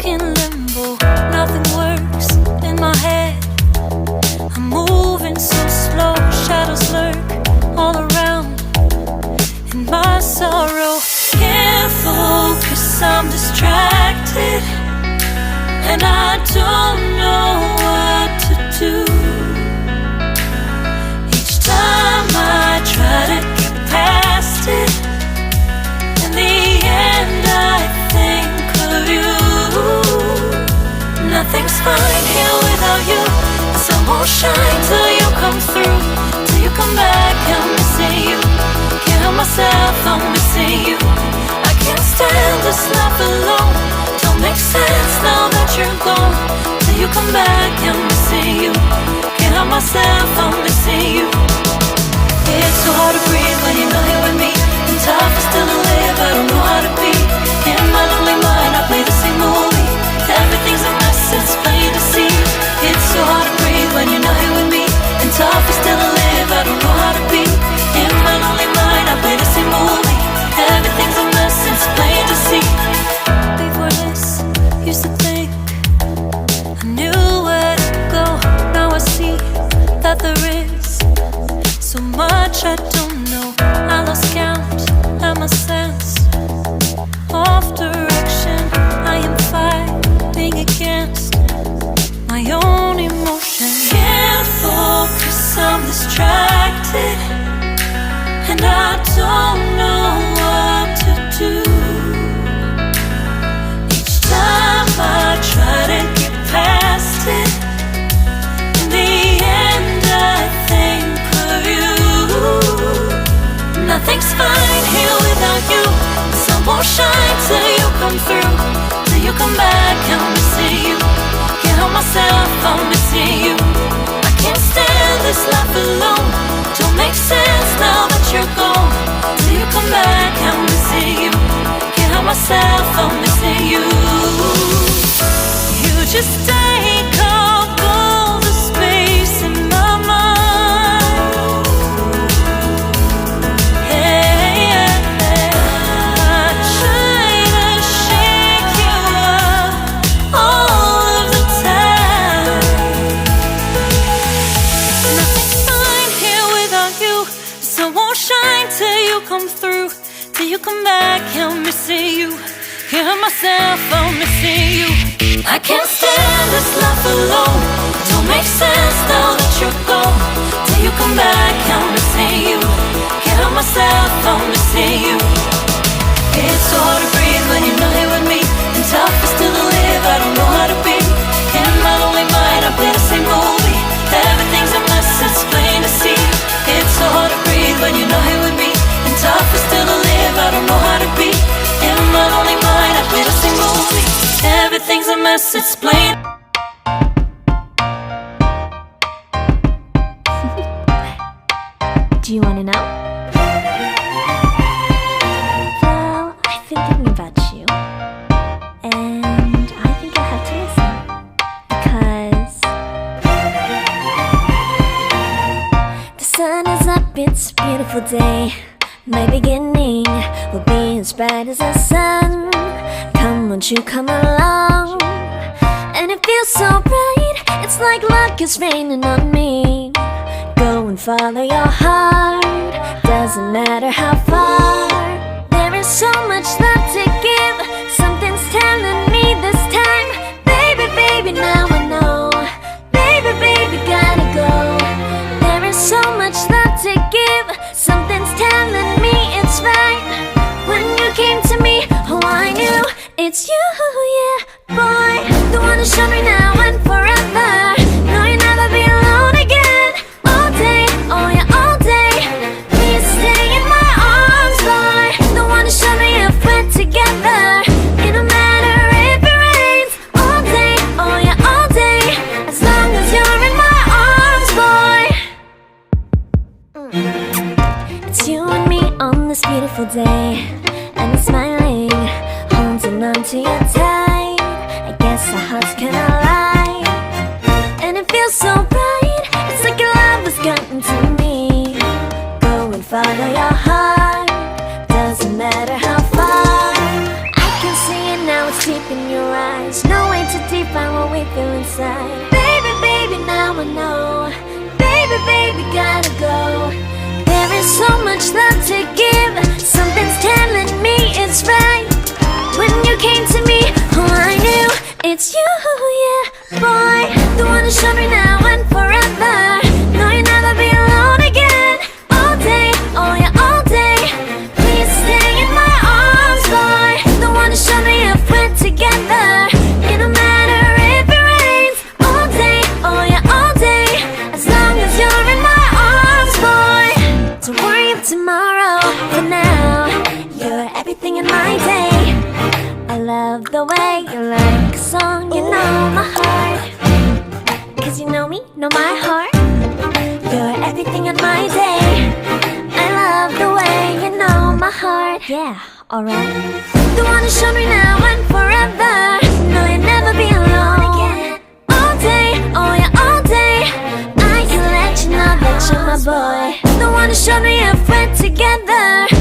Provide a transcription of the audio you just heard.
in limbo, nothing works in my head. I'm moving so slow, shadows lurk all around. In my sorrow, can't focus, I'm distracted, and I don't know what to do. Each time I try to get past it, in the end I think of you. Nothing's fine here without you. The sun won't shine till you come through. Till you come back, I'm missing you. Can't help myself, I'm missing you. I can't stand this life alone. Don't make sense now that you're gone. Till you come back, I'm missing you. Can't help myself, I'm missing you. It's so hard to breathe when you're not here with me. And tough is still to live, I don't know how to be. In my lonely mind, I play the same movie. Everything's a mess, it's plain to see. It's so hard to breathe when you're not here with me. And tough is still to live, I don't know how to be. In my lonely mind, I play the same movie. Everything's a mess, it's plain to see. Before this, used to think I knew where to go. Now I see that there is so much I don't know. I lost count and my sense of direction. I am fighting against my own emotion. Can't focus, I'm distracted, and I don't know what to do. Each time I try to get past it, in the end I think of you. Nothing's fine here without you. The sun won't shine till you come through. Till you come back, I'm missing you. Can't help myself, I'm missing you. I can't stand this life alone. Don't make sense now that you're gone. Till you come back, I'm missing you. Can't help myself, I'm missing you. You just take up all the space in my mind. Hey, I try to shake you up all of the time. Nothing's fine here without you. The sun won't shine till you come through. Till you come back, I'm missing you. Can't help myself, I'm missing you. I can't stand this life alone. Don't make sense now that you're gone. Till you come back, I'm missing you. Can't help myself, I'm missing you. It's so hard to breathe when you're not here with me. And tough is still to live, I don't know how to be. In my lonely mind, I play the same movie. Everything's a mess, it's plain to see. It's so hard to breathe when you're not here with me. And tough is still to live, I don't know how to be. In my lonely mind, I play the same movie. Everything's a mess, it's plain. Do you want to know? Well, I've been thinking about you, and I think I'll have to listen. Because the sun is up, it's a beautiful day. My beginning will be as bright as the sun. Come, won't you come along? And it feels so bright, it's like luck is raining on me. Go and follow your heart, doesn't matter how far. There is so much love to give, something's telling me this time. Baby, baby, now I know. Baby, baby, gotta go. There is so much love to give, something's telling me it's right. When you came to me, oh I knew it's you, yeah, boy. The one who showed me now and forever. No, you'll never be alone again. All day, oh yeah, all day. Please stay in my arms, boy. The one who showed me if we're together. It don't matter if it rains. All day, oh yeah, all day. As long as you're in my arms, boy. It's you and me on this beautiful day, and it's smiling, holding on to you tight. I guess our hearts can align, and it feels so bright. It's like your love has gotten to me. Go and follow your heart, doesn't matter how far. I can see it now, it's deep in your eyes. No you feel inside. Baby, baby, now I know. Baby, baby, gotta go. There is so much love to give. Something's telling me it's right. When you came to me, oh, I knew it's you, yeah, boy. The one to show me now and forever. No, you'll never be alone again. All day, oh yeah, all day. Please stay in my arms, boy. The one to show me if we're together. It don't matter if it rains. All day, oh yeah, all day. As long as you're in my arms, boy. Don't worry of tomorrow. For now, you're everything in my day. I love the way you like a song. You know my heart. Cause you know me, know my heart. You're everything in my day. I love the way you know my heart. Yeah, alright. The one to show me now and forever. No, you'll never be alone again. All day, oh yeah, all day. I can let you know that you're my boy. The one to show me if we're together.